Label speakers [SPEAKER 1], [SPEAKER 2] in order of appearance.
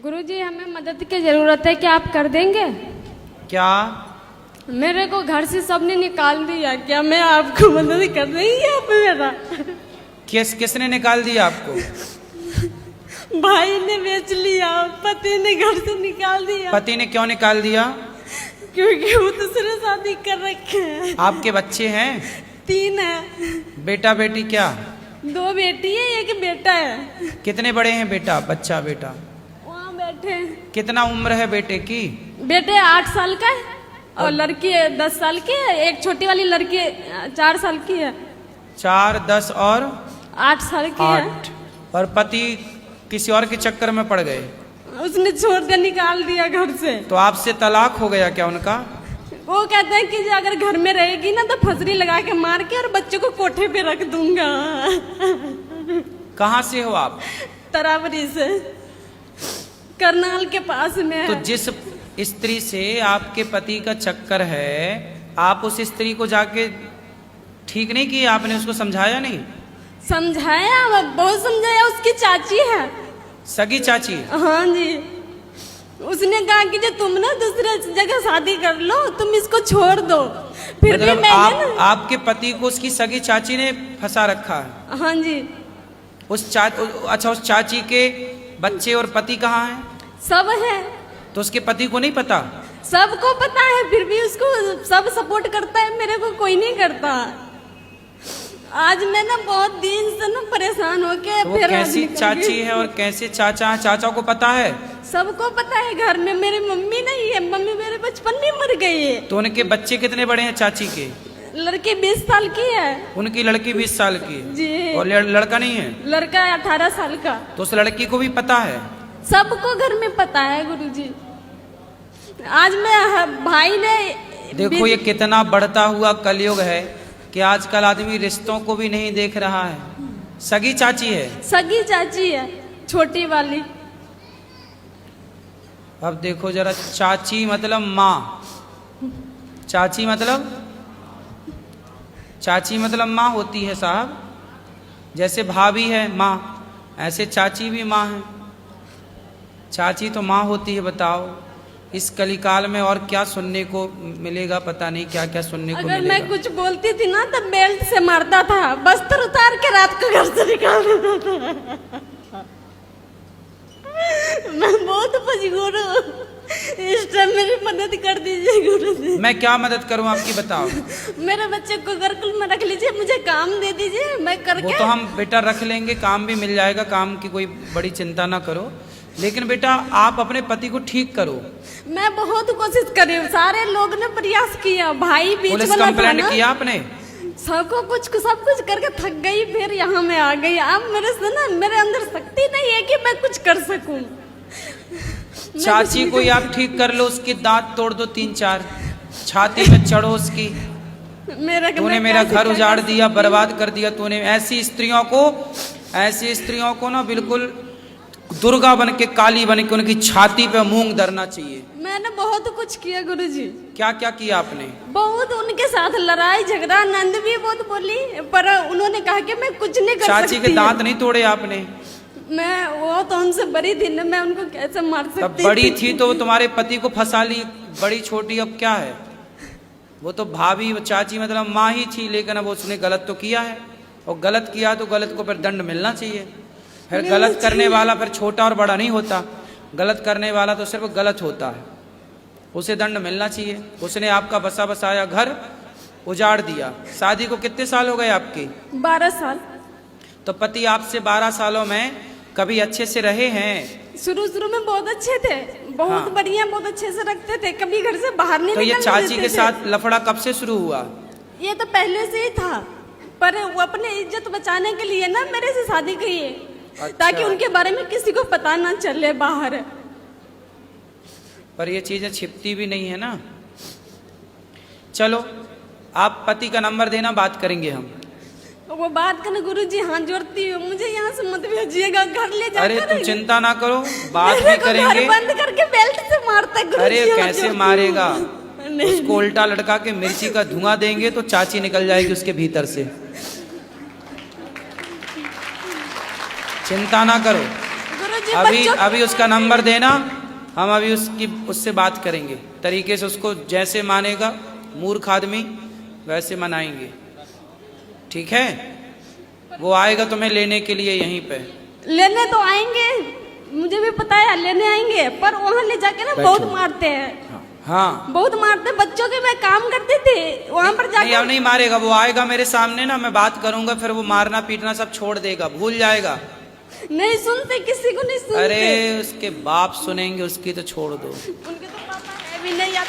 [SPEAKER 1] गुरुजी हमें मदद की जरूरत है, क्या आप कर देंगे?
[SPEAKER 2] क्या?
[SPEAKER 1] मेरे को घर से सबने निकाल दिया, क्या मैं आपको मदद कर देंगे आप मेरा?
[SPEAKER 2] किसने निकाल दिया आपको?
[SPEAKER 1] भाई ने बेच लिया, पति ने घर से निकाल दिया।
[SPEAKER 2] पति ने क्यों निकाल दिया?
[SPEAKER 1] क्योंकि वो दूसरे शादी कर रखे हैं।
[SPEAKER 2] आपके बच्चे हैं?
[SPEAKER 1] 3 है।
[SPEAKER 2] बेटा बेटी क्या?
[SPEAKER 1] 2 बेटी है, 1 बेटा है।
[SPEAKER 2] कितने बड़े हैं बेटा बेटा?
[SPEAKER 1] वहाँ बैठे हैं।
[SPEAKER 2] कितना उम्र है बेटे की?
[SPEAKER 1] बेटे 8 साल का है और लड़की 10 साल की है। एक छोटी वाली लड़की 4 साल की है।
[SPEAKER 2] 4, 10 और
[SPEAKER 1] 8 साल की
[SPEAKER 2] 8। और पति किसी और के चक्कर में पड़ गए?
[SPEAKER 1] है। उसने छोड़ के निकाल दिया घर से।
[SPEAKER 2] तो आपसे तलाक हो गया क्या उनका?
[SPEAKER 1] वो कहते हैं कि जो अगर घर में रहेगी ना तो फसरी लगा के मार के और बच्चों को कोठे पे रख दूंगा।
[SPEAKER 2] कहाँ से हो आप?
[SPEAKER 1] तरावरी से, करनाल के पास में है।
[SPEAKER 2] तो जिस स्त्री से आपके पति का चक्कर है, आप उस स्त्री को जाके ठीक नहीं किया? आपने उसको समझाया नहीं?
[SPEAKER 1] समझाया, बहुत समझाया। उसकी चाची है,
[SPEAKER 2] सगी चाची?
[SPEAKER 1] हाँ जी। उसने कहा कि जो तुम ना दूसरे जगह शादी कर लो, तुम इसको छोड़ दो। फिर भी मैंने
[SPEAKER 2] आपके पति को उसकी सगी चाची ने फंसा रखा है?
[SPEAKER 1] हाँ जी।
[SPEAKER 2] अच्छा, उस चाची के बच्चे और पति कहाँ हैं?
[SPEAKER 1] सब है।
[SPEAKER 2] तो उसके पति को नहीं पता?
[SPEAKER 1] सबको पता है, फिर भी उसको सब सपोर्ट करता है, मेरे को कोई नहीं करता। आज मैं ना बहुत दिन से ना परेशान होके
[SPEAKER 2] तो वो कैसी चाची है और कैसे चाचा है? चाचा को पता है?
[SPEAKER 1] सबको पता है घर में। मेरी मम्मी नहीं है, मम्मी मेरे बचपन में मर गई है।
[SPEAKER 2] तो उनके बच्चे कितने बड़े हैं चाची के?
[SPEAKER 1] लड़की 20 साल की है।
[SPEAKER 2] उनकी लड़की 20 साल की है
[SPEAKER 1] जी।
[SPEAKER 2] और लड़का नहीं है?
[SPEAKER 1] लड़का 18 साल का।
[SPEAKER 2] तो उस लड़की को भी पता है?
[SPEAKER 1] सबको घर में पता है गुरुजी। आज मैं भाई ने
[SPEAKER 2] देखो ये कितना बढ़ता हुआ कलयुग है कि आजकल आदमी रिश्तों को भी नहीं देख रहा है। सगी चाची है?
[SPEAKER 1] सगी चाची है, छोटी वाली।
[SPEAKER 2] अब देखो जरा, चाची मतलब माँ, चाची मतलब माँ होती है साहब। जैसे भाभी है माँ, ऐसे चाची भी माँ है। चाची तो माँ होती है। बताओ इस कलिकाल में और क्या सुनने को मिलेगा, पता नहीं क्या क्या सुनने को मिलेगा।
[SPEAKER 1] अगर मैं कुछ बोलती थी ना तो बेल्ट से मारता था, बस्तर उतार के रात को घर से निकाल देता था। मैं बहुत मजबूर हूँ, इस टाइम मेरी मदद कर दीजिए गुरुजी।
[SPEAKER 2] मैं क्या मदद करूँ आपकी, बताओ।
[SPEAKER 1] मेरे बच्चे को गुरुकुल में रख लीजिए, मुझे काम दे दीजिए, मैं करके।
[SPEAKER 2] वो तो हम बेटा रख लेंगे, काम भी मिल जाएगा, काम की कोई बड़ी चिंता ना करो। लेकिन बेटा आप अपने पति को ठीक करो।
[SPEAKER 1] मैं बहुत कोशिश करी, सारे लोग ने प्रयास किया, भाई बीच
[SPEAKER 2] पुलिस
[SPEAKER 1] वाला
[SPEAKER 2] कंप्लेंट
[SPEAKER 1] था ना,
[SPEAKER 2] किया आपने?
[SPEAKER 1] सब कुछ करके थक गई, फिर यहाँ मैं आ गई। अब मेरे से ना, मेरे अंदर शक्ति नहीं है कि मैं कुछ कर सकूं।
[SPEAKER 2] चाची को ही आप ठीक कर लो, उसके दांत तोड़ दो 3-4, छाती में चढ़ो उसकी। तूने मेरा घर उजाड़ दिया, बर्बाद कर दिया तूने। ऐसी स्त्रियों को ना बिल्कुल दुर्गा बन के, काली बन के उनकी छाती पे मूंग धरना चाहिए।
[SPEAKER 1] मैंने बहुत कुछ किया गुरुजी।
[SPEAKER 2] क्या क्या किया आपने?
[SPEAKER 1] बहुत उनके साथ लड़ाई झगड़ा, नंद भी बहुत बोली, पर उन्होंने कहा कि मैं कुछ नहीं कर सकती।
[SPEAKER 2] चाची के दांत नहीं तोड़े आपने?
[SPEAKER 1] मैं वो तो उनसे बड़ी थी ना, मैं उनको कैसे मार सकती?
[SPEAKER 2] बड़ी थी तो वो तुम्हारे पति को फंसा ली, बड़ी छोटी अब क्या है? वो तो भाभी, चाची मतलब माँ ही थी, लेकिन अब उसने गलत तो किया है, और गलत किया तो गलत को फिर दंड मिलना चाहिए। फिर गलत करने वाला फिर छोटा और बड़ा नहीं होता, गलत करने वाला तो सिर्फ गलत होता है, उसे दंड मिलना चाहिए। उसने आपका बसा बसाया घर उजाड़ दिया। शादी को कितने साल हो गए आपके?
[SPEAKER 1] 12 साल।
[SPEAKER 2] तो पति आपसे 12 सालों में कभी अच्छे से रहे हैं?
[SPEAKER 1] शुरू में बहुत अच्छे थे, बहुत बढ़िया, बहुत अच्छे से रखते थे, कभी घर से बाहर नहीं
[SPEAKER 2] निकलने देते थे। तो ये चाची के साथ लफड़ा कब से शुरू हुआ?
[SPEAKER 1] ये तो पहले से ही था, पर वो अपने इज्जत बचाने के लिए ना मेरे से शादी की है। अच्छा। ताकि उनके बारे में किसी को पता ना चले बाहर।
[SPEAKER 2] पर ये चीजें छिपती भी नहीं है ना। चलो आप पति का नंबर देना, बात करेंगे हम।
[SPEAKER 1] वो बात करने गुरुजी हाथ जोड़ती हूँ, मुझे यहाँ से मत भेजिएगा, घर ले जाकर।
[SPEAKER 2] अरे तुम चिंता ना करो, बात भी करेंगे।
[SPEAKER 1] बंद करके बेल्ट से मारता है गुरुजी।
[SPEAKER 2] अरे कैसे मारेगा? उसको उल्टा लटका के मिर्ची का धुआं देंगे तो चाची निकल जाएगी उसके भीतर से। चिंता ना करो।
[SPEAKER 1] गुरुजी
[SPEAKER 2] अभी
[SPEAKER 1] बच्चों
[SPEAKER 2] अभी उसका नंबर देना, हम अभी उससे बात करेंगे तरीके से, उसको जैसे मानेगा मूर्ख आदमी वैसे मनाएंगे, ठीक है? वो आएगा तुम्हें लेने के लिए यहीं पे।
[SPEAKER 1] लेने तो आएंगे, मुझे भी पता है लेने आएंगे, पर वहाँ ले जाके ना बहुत मारते हैं।
[SPEAKER 2] हाँ
[SPEAKER 1] बहुत मारते बच्चों के। मैं काम करती थी वहाँ पर
[SPEAKER 2] नहीं,
[SPEAKER 1] जाके।
[SPEAKER 2] अब नहीं मारेगा, वो आएगा मेरे सामने ना, मैं बात करूंगा, फिर वो मारना पीटना सब छोड़ देगा, भूल जाएगा।
[SPEAKER 1] नहीं सुनते, किसी को नहीं सुनते।
[SPEAKER 2] अरे उसके बाप सुनेंगे, उसकी तो छोड़ दो।
[SPEAKER 1] उनके तो पापा है भी नहीं, या